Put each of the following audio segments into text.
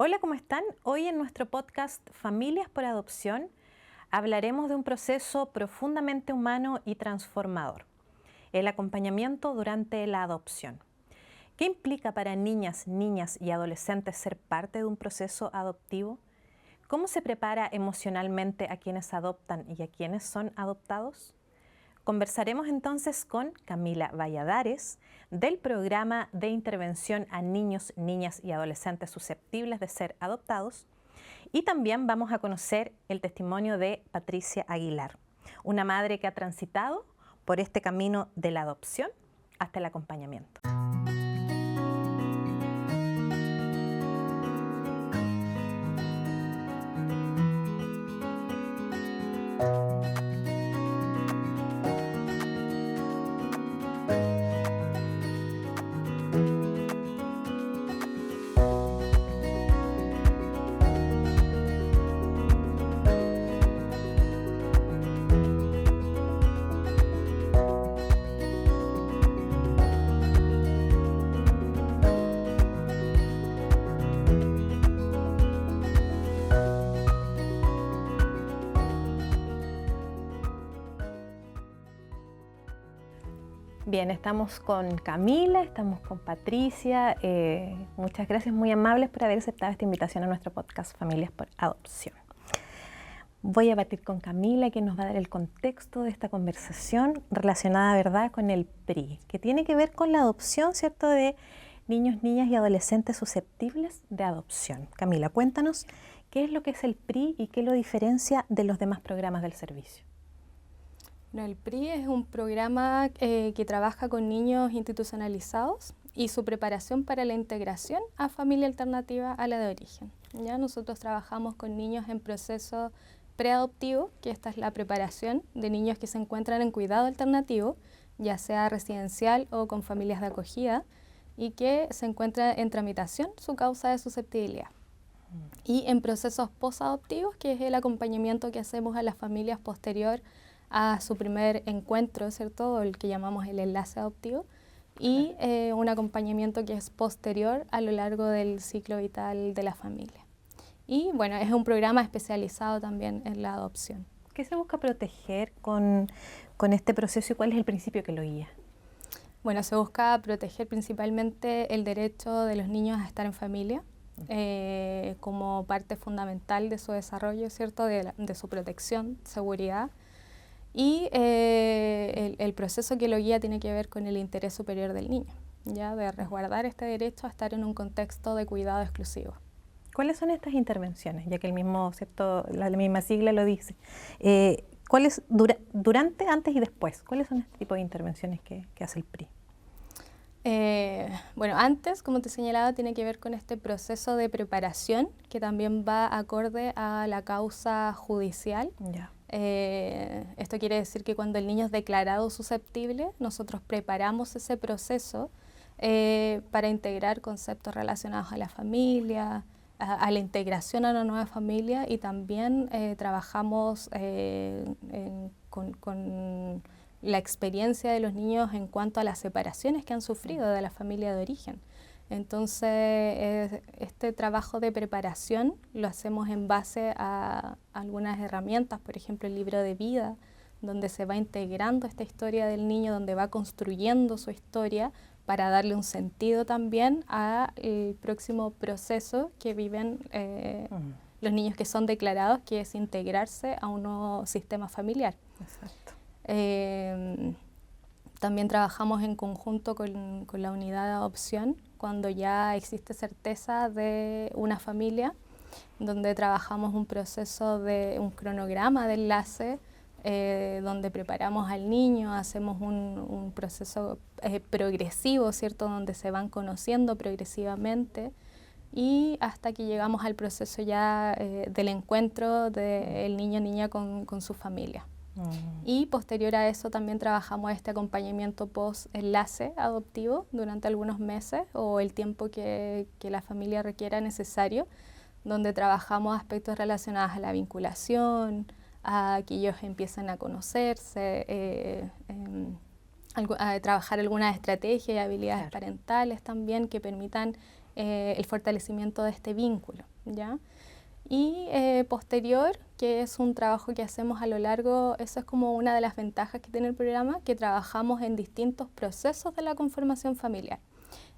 Hola, ¿cómo están? Hoy en nuestro podcast Familias por Adopción hablaremos de un proceso profundamente humano y transformador, el acompañamiento durante la adopción. ¿Qué implica para niñas y adolescentes ser parte de un proceso adoptivo? ¿Cómo se prepara emocionalmente a quienes adoptan y a quienes son adoptados? Conversaremos entonces con Camila Valladares del Programa de Intervención a Niños, Niñas y Adolescentes Susceptibles de Ser Adoptados, y también vamos a conocer el testimonio de Patricia Aguilar, una madre que ha transitado por este camino de la adopción hasta el acompañamiento. Bien, estamos con Camila, estamos con Patricia. Muchas gracias, muy amables por haber aceptado esta invitación a nuestro podcast Familias por Adopción. Voy a partir con Camila, que nos va a dar el contexto de esta conversación relacionada, ¿verdad?, con el PRI, que tiene que ver con la adopción, ¿cierto?, de niños, niñas y adolescentes susceptibles de adopción. Camila, cuéntanos qué es lo que es el PRI y qué lo diferencia de los demás programas del servicio. Bueno, el PRI es un programa que trabaja con niños institucionalizados y su preparación para la integración a familia alternativa a la de origen. ¿Ya? Nosotros trabajamos con niños en proceso preadoptivo, que esta es la preparación de niños que se encuentran en cuidado alternativo, ya sea residencial o con familias de acogida, y que se encuentra en tramitación su causa de susceptibilidad. Y en procesos posadoptivos, que es el acompañamiento que hacemos a las familias posterior a su primer encuentro, ¿cierto?, el que llamamos el enlace adoptivo, y un acompañamiento que es posterior a lo largo del ciclo vital de la familia. Y bueno, es un programa especializado también en la adopción. ¿Qué se busca proteger con este proceso y cuál es el principio que lo guía? Bueno, se busca proteger principalmente el derecho de los niños a estar en familia, como parte fundamental de su desarrollo, ¿cierto?, de su protección, seguridad. Y el proceso que lo guía tiene que ver con el interés superior del niño, ya de resguardar este derecho a estar en un contexto de cuidado exclusivo. ¿Cuáles son estas intervenciones? Ya que el mismo, ¿cierto?, la misma sigla lo dice. ¿Cuáles durante, antes y después? ¿Cuáles son este tipo de intervenciones que hace el PRI? Bueno, antes, como te señalaba, tiene que ver con este proceso de preparación que también va acorde a la causa judicial. Ya. Esto quiere decir que cuando el niño es declarado susceptible, nosotros preparamos ese proceso para integrar conceptos relacionados a la familia, a la integración a una nueva familia, y también trabajamos con la experiencia de los niños en cuanto a las separaciones que han sufrido de la familia de origen. Entonces, este trabajo de preparación lo hacemos en base a algunas herramientas, por ejemplo, el libro de vida, donde se va integrando esta historia del niño, donde va construyendo su historia para darle un sentido también al próximo proceso que viven los niños que son declarados, que es integrarse a un nuevo sistema familiar. Exacto. También trabajamos en conjunto con la unidad de adopción cuando ya existe certeza de una familia, donde trabajamos un proceso de un cronograma de enlace, donde preparamos al niño, hacemos un proceso progresivo, ¿cierto?, donde se van conociendo progresivamente, y hasta que llegamos al proceso ya del encuentro del niño o niña con su familia. Y posterior a eso también trabajamos este acompañamiento post-enlace adoptivo durante algunos meses o el tiempo que la familia requiera necesario, donde trabajamos aspectos relacionados a la vinculación, a que ellos empiecen a conocerse, a trabajar algunas estrategias y habilidades parentales también que permitan el fortalecimiento de este vínculo. ¿ya? Y posterior, que es un trabajo que hacemos a lo largo, eso es como una de las ventajas que tiene el programa, que trabajamos en distintos procesos de la conformación familiar.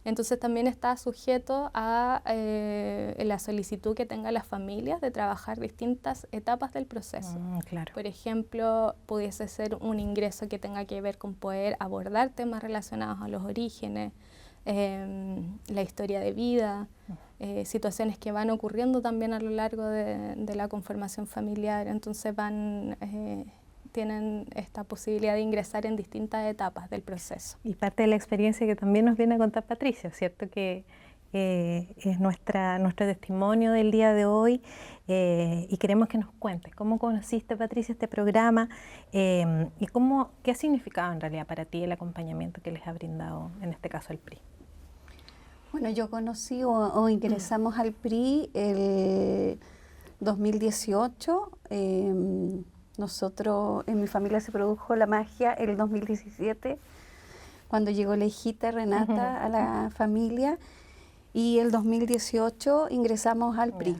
Entonces también está sujeto a la solicitud que tengan las familias de trabajar distintas etapas del proceso. Claro. Por ejemplo, pudiese ser un ingreso que tenga que ver con poder abordar temas relacionados a los orígenes, la historia de vida, situaciones que van ocurriendo también a lo largo de la conformación familiar. Entonces tienen esta posibilidad de ingresar en distintas etapas del proceso. Y parte de la experiencia que también nos viene a contar Patricia, ¿cierto? Que es nuestro testimonio del día de hoy, y queremos que nos cuentes cómo conociste, Patricia, este programa, y qué ha significado en realidad para ti el acompañamiento que les ha brindado, en este caso, el PRI. Bueno, yo conocí o ingresamos al PRI el 2018. Nosotros, en mi familia se produjo la magia el 2017, cuando llegó la hijita Renata a la familia, y el 2018 ingresamos al PRI.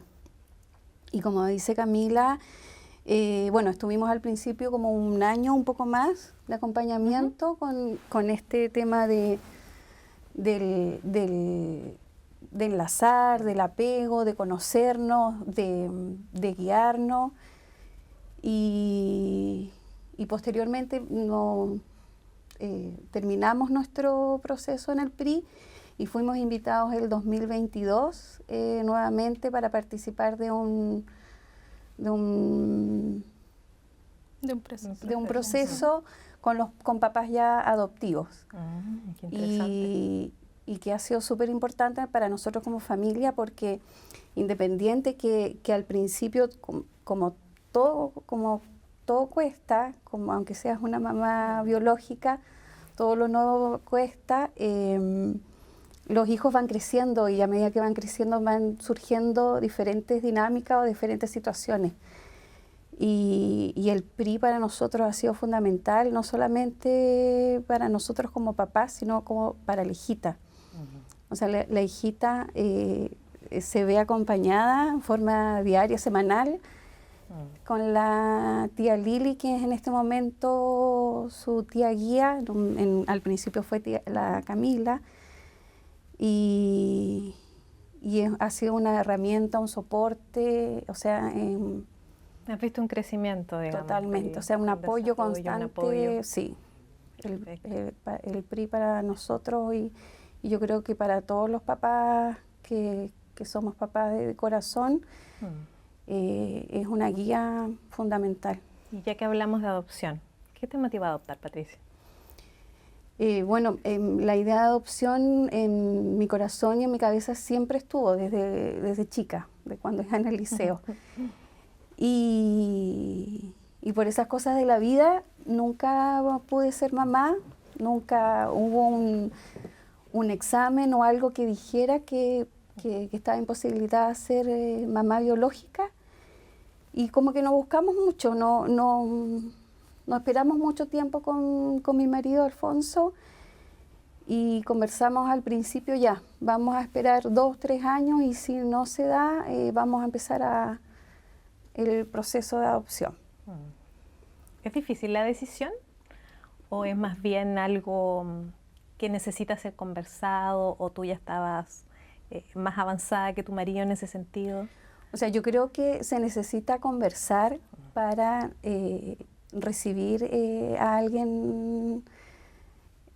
Y como dice Camila, bueno, estuvimos al principio como un año, un poco más, de acompañamiento con este tema del enlazar, del apego, de conocernos, de guiarnos. Y posteriormente terminamos nuestro proceso en el PRI y fuimos invitados el 2022 nuevamente para participar de un proceso con papás ya adoptivos. Qué interesante. Y que ha sido súper importante para nosotros como familia, porque independiente que al principio, como todo cuesta, aunque seas una mamá biológica, todo lo nuevo cuesta, los hijos van creciendo y a medida que van creciendo van surgiendo diferentes dinámicas o diferentes situaciones. Y el PRI para nosotros ha sido fundamental, no solamente para nosotros como papás, sino como para la hijita. O sea, la hijita se ve acompañada en forma diaria, semanal, con la tía Lili, que es en este momento su tía guía. Al principio fue la Camila, y ha sido una herramienta, un soporte, o sea... ¿Has visto un crecimiento, digamos? Totalmente, o sea, un apoyo constante, sí. El PRI para nosotros y yo creo que para todos los papás que somos papás de corazón, es una guía fundamental. Y ya que hablamos de adopción, ¿qué te motiva a adoptar, Patricia? Bueno, la idea de adopción en mi corazón y en mi cabeza siempre estuvo desde chica, de cuando estaba en el liceo. Y por esas cosas de la vida nunca pude ser mamá, nunca hubo un examen o algo que dijera que estaba imposibilitada de ser mamá biológica, y como que no buscamos mucho, no esperamos mucho tiempo con mi marido Alfonso, y conversamos al principio, ya, vamos a esperar 2, 3 años y si no se da, vamos a empezar el proceso de adopción. ¿Es difícil la decisión o es más bien algo que necesita ser conversado, o tú ya estabas más avanzada que tu marido en ese sentido? O sea, yo creo que se necesita conversar para recibir a alguien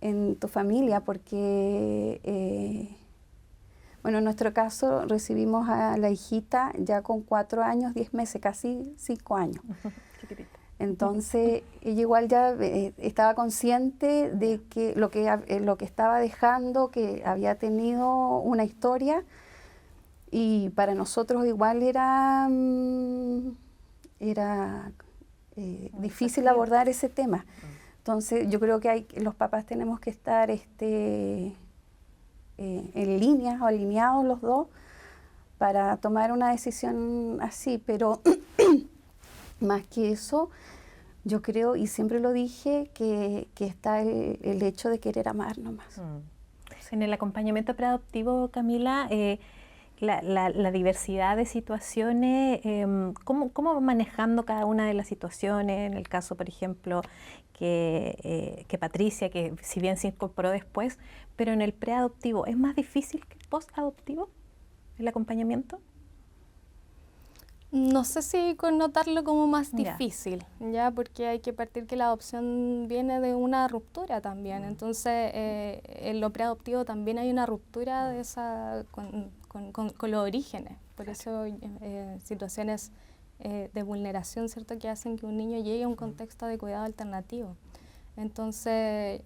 en tu familia, porque, bueno, en nuestro caso recibimos a la hijita ya con 4 años, 10 meses, casi 5 años. Chiquitita. Entonces, ella igual ya estaba consciente de que lo que estaba dejando, que había tenido una historia, y para nosotros igual era difícil abordar ese tema. Entonces, yo creo que los papás tenemos que estar en línea o alineados los dos para tomar una decisión así, pero más que eso, yo creo, y siempre lo dije, que está el hecho de querer amar nomás. En el acompañamiento preadoptivo, Camila, la diversidad de situaciones, ¿cómo va manejando cada una de las situaciones? En el caso, por ejemplo, que Patricia, que si bien se incorporó después, pero en el preadoptivo, ¿es más difícil que el postadoptivo el acompañamiento? No sé si connotarlo como más difícil, ya, porque hay que partir que la adopción viene de una ruptura también. Entonces, en lo preadoptivo también hay una ruptura de esa con los orígenes. Por eso situaciones de vulneración, ¿cierto?, que hacen que un niño llegue a un contexto de cuidado alternativo. Entonces,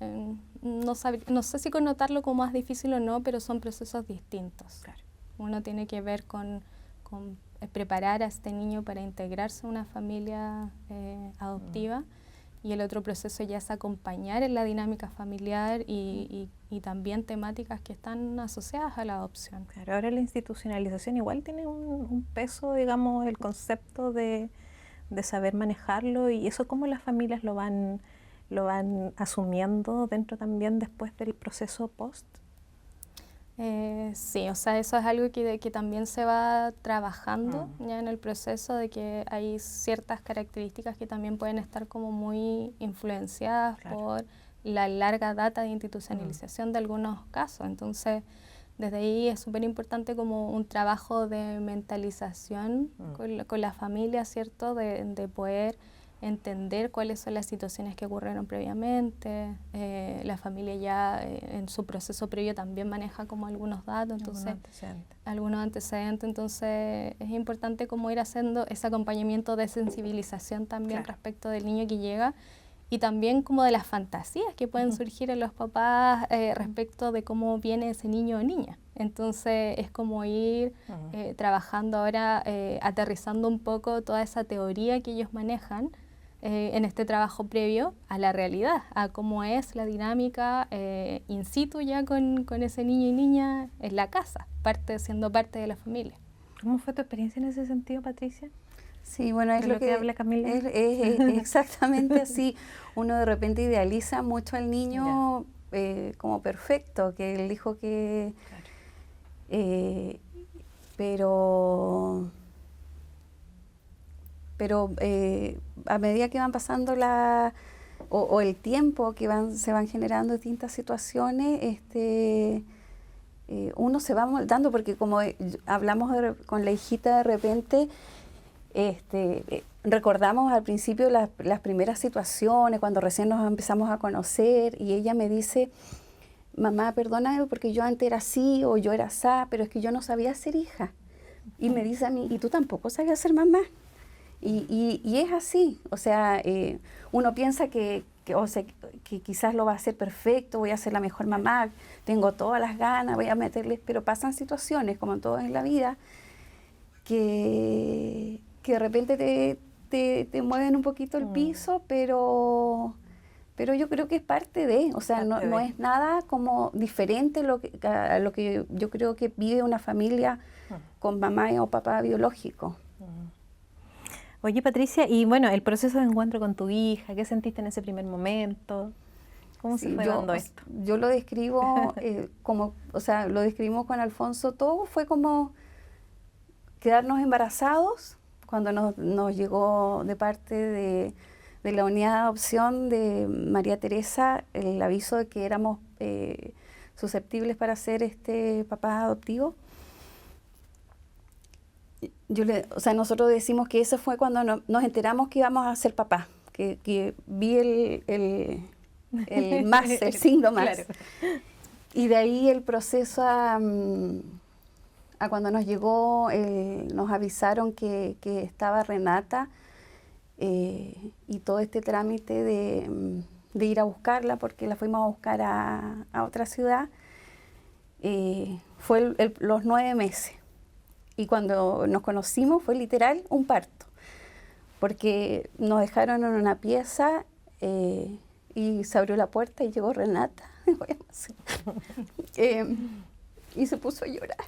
no sé si connotarlo como más difícil o no, pero son procesos distintos. Claro. Uno tiene que ver con preparar a este niño para integrarse a una familia adoptiva, y el otro proceso ya es acompañar en la dinámica familiar y también temáticas que están asociadas a la adopción. Claro, ahora la institucionalización igual tiene un peso, digamos, el concepto de saber manejarlo, y eso cómo las familias lo van asumiendo dentro también después del proceso post. Sí, o sea, eso es algo que también se va trabajando ya en el proceso, de que hay ciertas características que también pueden estar como muy influenciadas por la larga data de institucionalización de algunos casos. Entonces, desde ahí es súper importante como un trabajo de mentalización con la familia, ¿cierto? De poder entender cuáles son las situaciones que ocurrieron previamente. La familia ya en su proceso previo también maneja como algunos datos, entonces algunos antecedentes. Entonces es importante como ir haciendo ese acompañamiento de sensibilización también respecto del niño que llega, y también como de las fantasías que pueden surgir en los papás respecto de cómo viene ese niño o niña. Entonces es como ir trabajando ahora, aterrizando un poco toda esa teoría que ellos manejan en este trabajo previo a la realidad, a cómo es la dinámica in situ ya con ese niño y niña en la casa, siendo parte de la familia. ¿Cómo fue tu experiencia en ese sentido, Patricia? Sí, bueno, es lo que habla Camila. Es exactamente así. Uno de repente idealiza mucho al niño como perfecto, que él dijo que... pero a medida que van pasando o el tiempo que se van generando distintas situaciones, uno se va moldando, porque como hablamos con la hijita de repente, recordamos al principio las primeras situaciones, cuando recién nos empezamos a conocer, y ella me dice: mamá, perdóname porque yo antes era así o yo era asá, pero es que yo no sabía ser hija. Y me dice a mí: y tú tampoco sabías ser mamá. Y es así, o sea, uno piensa que quizás lo va a hacer perfecto, voy a ser la mejor mamá, tengo todas las ganas, voy a meterles, pero pasan situaciones, como en todo en la vida, que de repente te mueven un poquito el piso, pero yo creo que es parte de, o sea, no es nada como diferente a lo que yo creo que vive una familia con mamá o papá biológico. Oye, Patricia, y bueno, el proceso de encuentro con tu hija, ¿qué sentiste en ese primer momento? ¿Cómo se fue dando esto? Yo lo describo como, o sea, lo describimos con Alfonso, todo fue como quedarnos embarazados cuando nos llegó de parte de la unidad de adopción de María Teresa el aviso de que éramos susceptibles para ser papás adoptivos. O sea, nosotros decimos que eso fue cuando nos enteramos que íbamos a ser papás, que vi el más, el signo más. Claro. Y de ahí el proceso a cuando nos llegó, nos avisaron que estaba Renata, y todo este trámite de ir a buscarla, porque la fuimos a buscar a otra ciudad, fue los 9 meses. Y cuando nos conocimos fue literal un parto, porque nos dejaron en una pieza y se abrió la puerta y llegó Renata y se puso a llorar.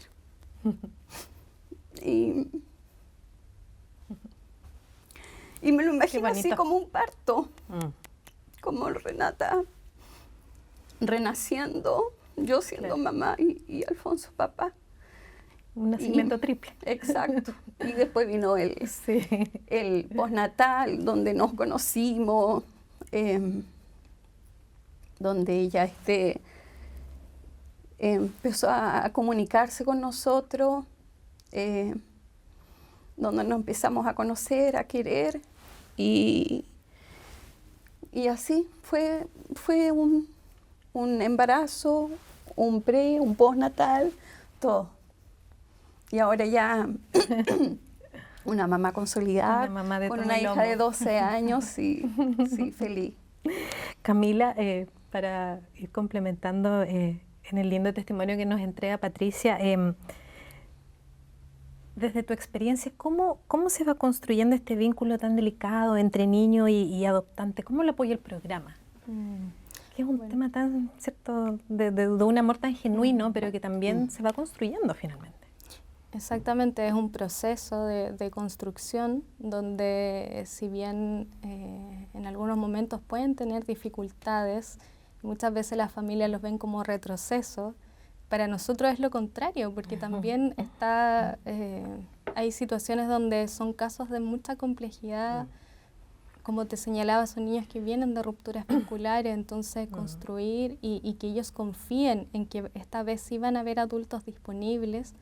Y me lo imagino así como un parto, como Renata renaciendo, yo siendo mamá y Alfonso papá. Un nacimiento triple. Exacto. Y después vino el postnatal, donde nos conocimos, donde ella empezó a comunicarse con nosotros, donde nos empezamos a conocer, a querer, y así fue un embarazo, un postnatal, todo. Y ahora ya una mamá consolidada, con una hija de 12 años y sí, feliz. Camila, para ir complementando en el lindo testimonio que nos entrega Patricia, desde tu experiencia, ¿cómo se va construyendo este vínculo tan delicado entre niño y adoptante? ¿Cómo lo apoya el programa? Que es un tema tan, ¿cierto?, de un amor tan genuino, pero que también se va construyendo finalmente. Exactamente, es un proceso de construcción donde si bien en algunos momentos pueden tener dificultades, muchas veces las familias los ven como retroceso, para nosotros es lo contrario, porque también hay situaciones donde son casos de mucha complejidad, como te señalaba, son niños que vienen de rupturas vinculares, entonces construir y que ellos confíen en que esta vez sí van a haber adultos disponibles.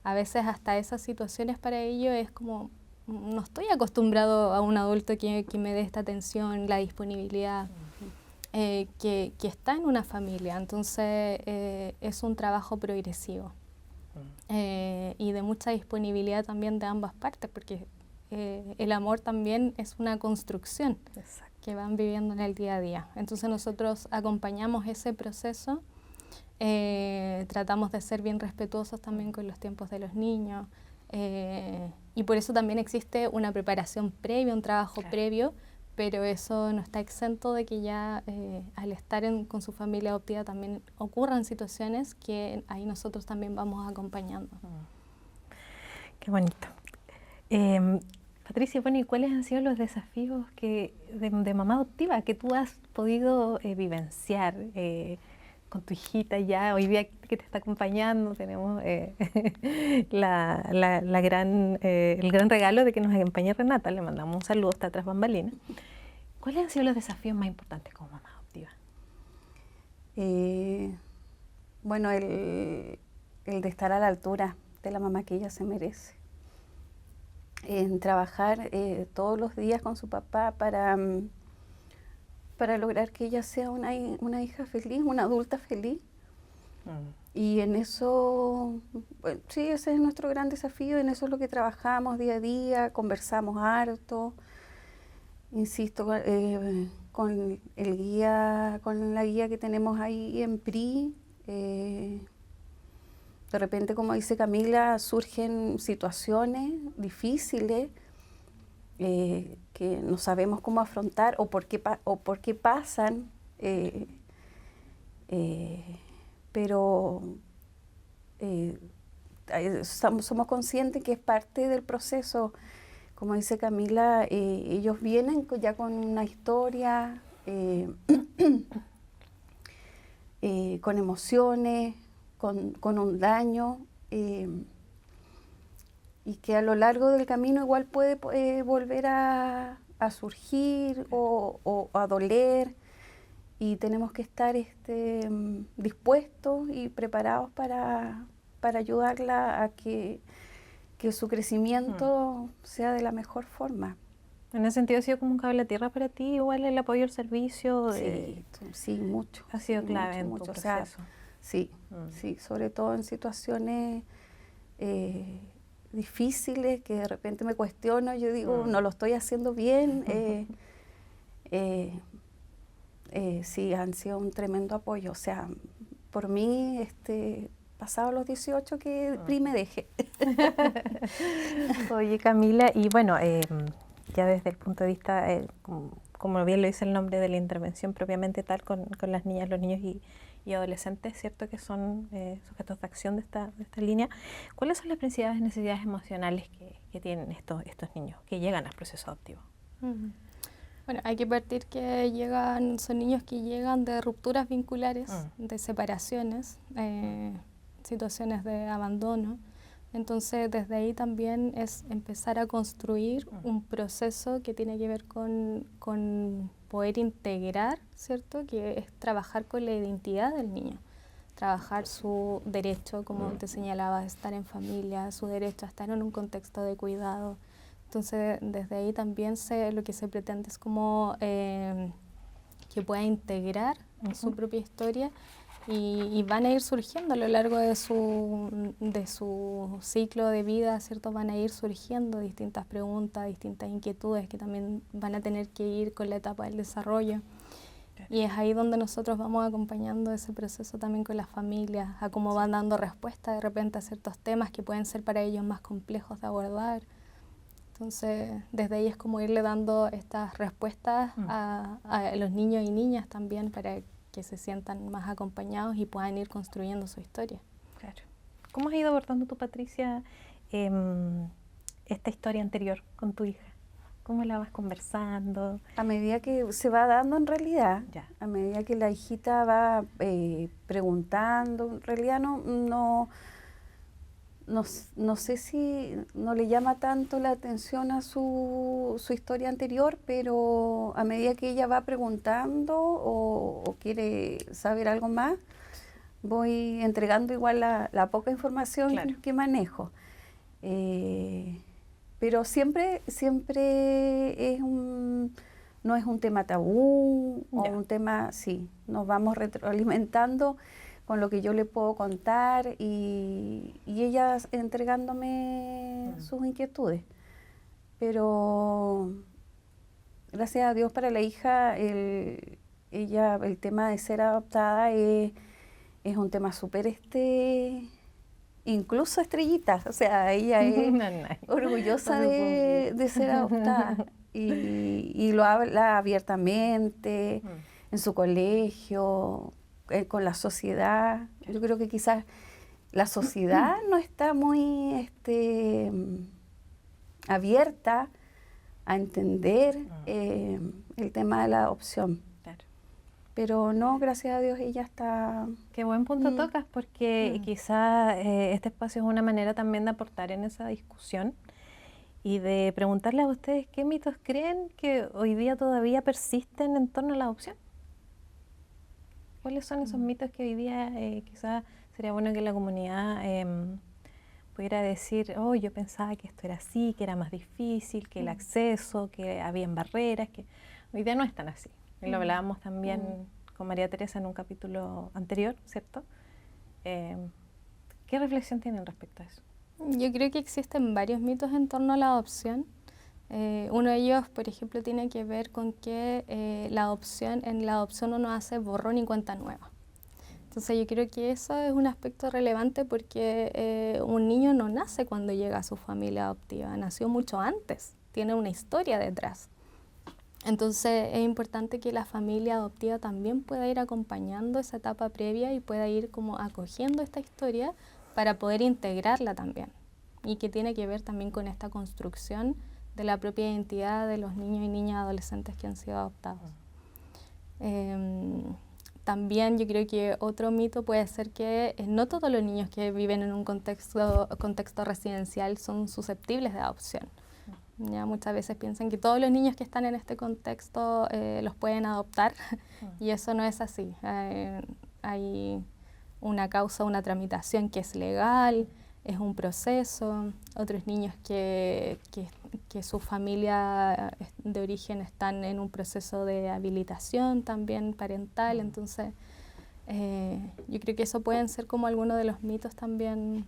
A veces hasta esas situaciones para ellos es como, no estoy acostumbrado a un adulto que me dé esta atención, la disponibilidad, que está en una familia. Entonces es un trabajo progresivo y de mucha disponibilidad también de ambas partes, porque el amor también es una construcción que van viviendo en el día a día. Entonces nosotros acompañamos ese proceso. Tratamos de ser bien respetuosos también con los tiempos de los niños y por eso también existe una preparación previa, un trabajo previo, pero eso no está exento de que ya al estar con su familia adoptiva también ocurran situaciones que ahí nosotros también vamos acompañando. Qué bonito. Patricia, bueno, ¿y cuáles han sido los desafíos de mamá adoptiva que tú has podido vivenciar? Con tu hijita ya, hoy día que te está acompañando, tenemos el gran regalo de que nos acompañe Renata, le mandamos un saludo, está tras bambalinas. ¿Cuáles han sido los desafíos más importantes como mamá adoptiva? Bueno, el de estar a la altura de la mamá que ella se merece. En trabajar todos los días con su papá para lograr que ella sea una hija feliz, una adulta feliz. Y en eso, bueno, sí, ese es nuestro gran desafío, en eso es lo que trabajamos día a día, conversamos harto, insisto, con la guía que tenemos ahí en PRI. De repente, como dice Camila, surgen situaciones difíciles, que no sabemos cómo afrontar o por qué pasan, pero somos conscientes que es parte del proceso. Como dice Camila, ellos vienen ya con una historia, con emociones, con un daño, y que a lo largo del camino igual puede volver a surgir o a doler, y tenemos que estar dispuestos y preparados para ayudarla a que su crecimiento sea de la mejor forma. En ese sentido, ¿ha sido como un cable a tierra para ti, igual el apoyo al servicio? Sí, mucho. Ha sido clave en tu proceso. O sea, sí, sobre todo en situaciones difíciles que de repente me cuestiono, yo digo, no lo estoy haciendo bien. Sí, han sido un tremendo apoyo. O sea, por mí, pasado los 18 que PRI me deje. Oye, Camila, y bueno, ya desde el punto de vista, como bien lo dice el nombre de la intervención propiamente tal, con las niñas, los niños y adolescentes, ¿cierto?, que son sujetos de acción de esta línea. ¿Cuáles son las principales necesidades emocionales que tienen estos niños que llegan al proceso adoptivo? Bueno, hay que partir que son niños que llegan de rupturas vinculares, de separaciones, situaciones de abandono, Entonces, desde ahí también es empezar a construir un proceso que tiene que ver con poder integrar, ¿cierto? Que es trabajar con la identidad del niño, trabajar su derecho, como te señalaba, a estar en familia, su derecho a estar en un contexto de cuidado. Entonces, desde ahí también lo que se pretende es como que pueda integrar su propia historia y van a ir surgiendo a lo largo de su ciclo de vida, ¿cierto? Van a ir surgiendo distintas preguntas, distintas inquietudes que también van a tener que ir con la etapa del desarrollo. Y es ahí donde nosotros vamos acompañando ese proceso también con las familias, a cómo van dando respuesta de repente a ciertos temas que pueden ser para ellos más complejos de abordar. Entonces, desde ahí es como irle dando estas respuestas a los niños y niñas también para que se sientan más acompañados y puedan ir construyendo su historia. Claro. ¿Cómo has ido abordando tú, Patricia, esta historia anterior con tu hija? ¿Cómo la vas conversando? A medida que se va dando en realidad, a medida que la hijita va preguntando, en realidad no sé si no le llama tanto la atención a su historia anterior, pero a medida que ella va preguntando o quiere saber algo más, voy entregando igual la poca información que manejo. Pero siempre no es un tema tabú o un tema, nos vamos retroalimentando con lo que yo le puedo contar y ella entregándome sus inquietudes. Pero gracias a Dios para la hija, el tema de ser adoptada es un tema súper incluso estrellita, o sea, ella es orgullosa de ser adoptada y lo habla abiertamente en su colegio, con la sociedad. Yo creo que quizás la sociedad no está muy abierta a entender el tema de la adopción. Pero no, gracias a Dios ella está... Qué buen punto tocas, porque quizás este espacio es una manera también de aportar en esa discusión y de preguntarles a ustedes qué mitos creen que hoy día todavía persisten en torno a la adopción. ¿Cuáles son esos mitos que hoy día quizás sería bueno que la comunidad pudiera decir, oh, yo pensaba que esto era así, que era más difícil, que el acceso, que habían barreras, que hoy día no es tan así? Y lo hablábamos también con María Teresa en un capítulo anterior, ¿cierto? ¿Qué reflexión tienen respecto a eso? Yo creo que existen varios mitos en torno a la adopción. Uno de ellos, por ejemplo, tiene que ver con que en la adopción uno hace borrón y cuenta nueva. Entonces yo creo que eso es un aspecto relevante porque un niño no nace cuando llega a su familia adoptiva, nació mucho antes, tiene una historia detrás. Entonces es importante que la familia adoptiva también pueda ir acompañando esa etapa previa y pueda ir como acogiendo esta historia para poder integrarla también, y que tiene que ver también con esta construcción de la propia identidad de los niños y niñas adolescentes que han sido adoptados. También yo creo que otro mito puede ser que no todos los niños que viven en un contexto residencial son susceptibles de adopción. Ya muchas veces piensan que todos los niños que están en este contexto los pueden adoptar y eso no es así. Hay una causa, una tramitación que es legal, es un proceso. Otros niños que su familia de origen están en un proceso de habilitación también parental. Entonces yo creo que eso pueden ser como algunos de los mitos también.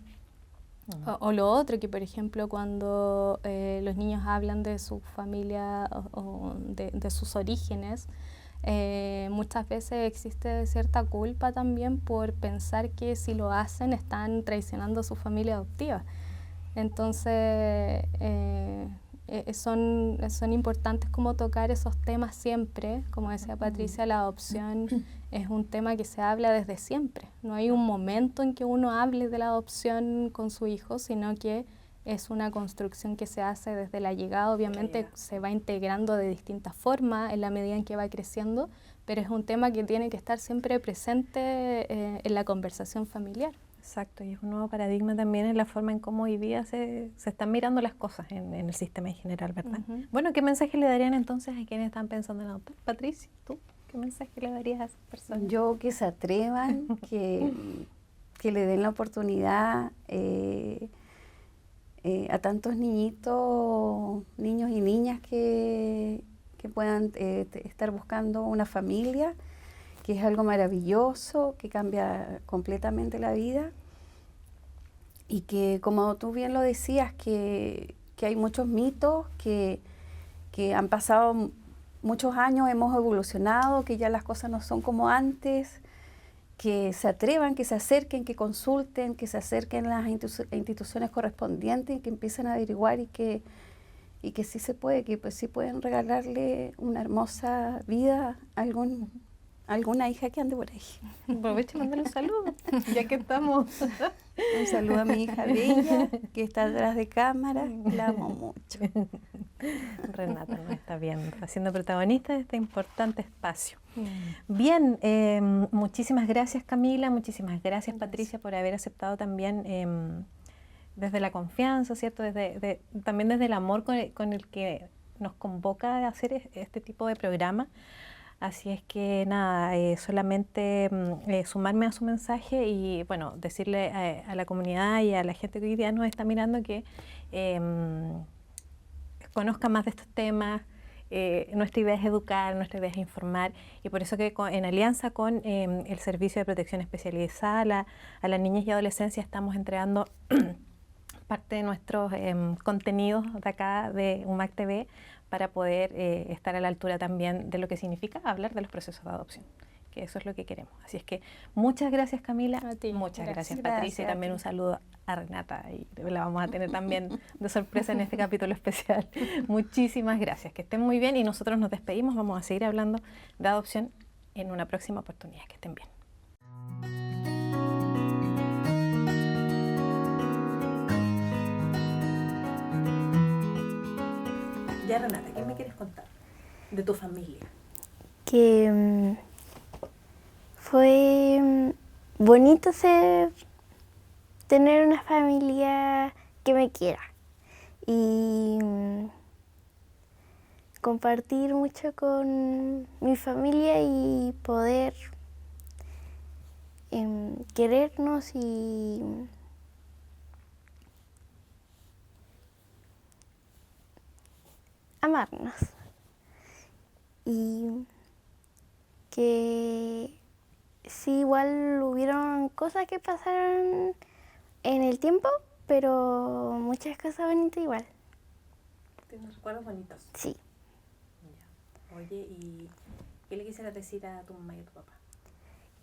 O lo otro, que por ejemplo cuando los niños hablan de su familia o de sus orígenes, muchas veces existe cierta culpa también por pensar que si lo hacen están traicionando a su familia adoptiva. Entonces son importantes como tocar esos temas siempre. Como decía Patricia, la adopción es un tema que se habla desde siempre. No hay un momento en que uno hable de la adopción con su hijo, sino que es una construcción que se hace desde la llegada. Obviamente se va integrando de distintas formas en la medida en que va creciendo, pero es un tema que tiene que estar siempre presente en la conversación familiar. Exacto, y es un nuevo paradigma también en la forma en cómo hoy día se están mirando las cosas en el sistema en general, ¿verdad? Bueno, ¿qué mensaje le darían entonces a quienes están pensando en adoptar? Patricia, ¿tú qué mensaje le darías a esas personas? Yo que se atrevan, que le den la oportunidad a tantos niños y niñas que puedan estar buscando una familia, que es algo maravilloso, que cambia completamente la vida y que, como tú bien lo decías, que hay muchos mitos, que han pasado muchos años, hemos evolucionado, que ya las cosas no son como antes, que se atrevan, que se acerquen, que consulten, que se acerquen a las instituciones correspondientes y que empiecen a averiguar y que sí se puede, que pues sí pueden regalarle una hermosa vida a alguna hija que ande por ahí. Aprovecho y mandarle un saludo, ya que estamos. Un saludo a mi hija Bella, que está detrás de cámara, la amo mucho. Renata nos está viendo, está siendo protagonista de este importante espacio. Bien, muchísimas gracias Camila, muchísimas gracias Patricia por haber aceptado también desde la confianza, ¿cierto? También desde el amor con el que nos convoca a hacer este tipo de programa. Así es que nada, solamente sumarme a su mensaje y bueno, decirle a la comunidad y a la gente que hoy día nos está mirando que conozca más de estos temas. Nuestra idea es educar, nuestra idea es informar y por eso que en alianza con el Servicio de Protección Especializada a las niñas y adolescencias estamos entregando parte de nuestros contenidos de acá de UMAC TV para poder estar a la altura también de lo que significa hablar de los procesos de adopción, que eso es lo que queremos. Así es que muchas gracias Camila, a ti. muchas gracias Patricia y también un saludo a Renata y la vamos a tener también de sorpresa en este capítulo especial. Muchísimas gracias, que estén muy bien y nosotros nos despedimos, vamos a seguir hablando de adopción en una próxima oportunidad, que estén bien. Ya Renata, ¿qué me quieres contar de tu familia? Que fue bonito tener una familia que me quiera y compartir mucho con mi familia y poder querernos y amarnos. Y que sí, igual hubieron cosas que pasaron en el tiempo, pero muchas cosas bonitas igual. ¿Tienes recuerdos bonitos? Sí. Ya. Oye, ¿y qué le quisieras decir a tu mamá y a tu papá?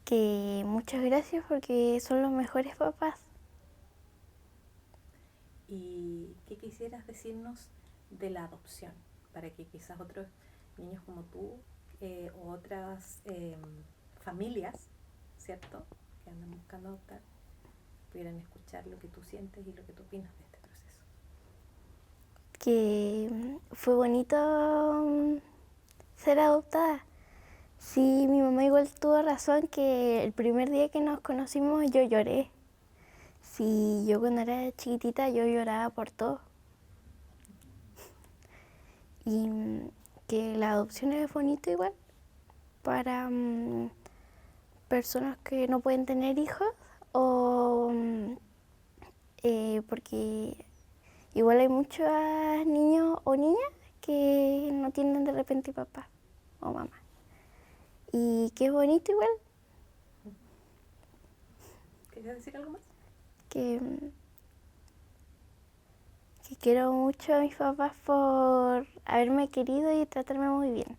Que muchas gracias porque son los mejores papás. ¿Y qué quisieras decirnos de la adopción? Para que quizás otros niños como tú o otras familias, ¿cierto?, que andan buscando adoptar, pudieran escuchar lo que tú sientes y lo que tú opinas de este proceso. Que fue bonito ser adoptada. Sí, mi mamá igual tuvo razón que el primer día que nos conocimos yo lloré. Sí, yo cuando era chiquitita yo lloraba por todo. Y que la adopción es bonito igual para personas que no pueden tener hijos o porque igual hay muchos niños o niñas que no tienen de repente papá o mamá. Y que es bonito igual. ¿Querías decir algo más? Que quiero mucho a mis papás por haberme querido y tratarme muy bien.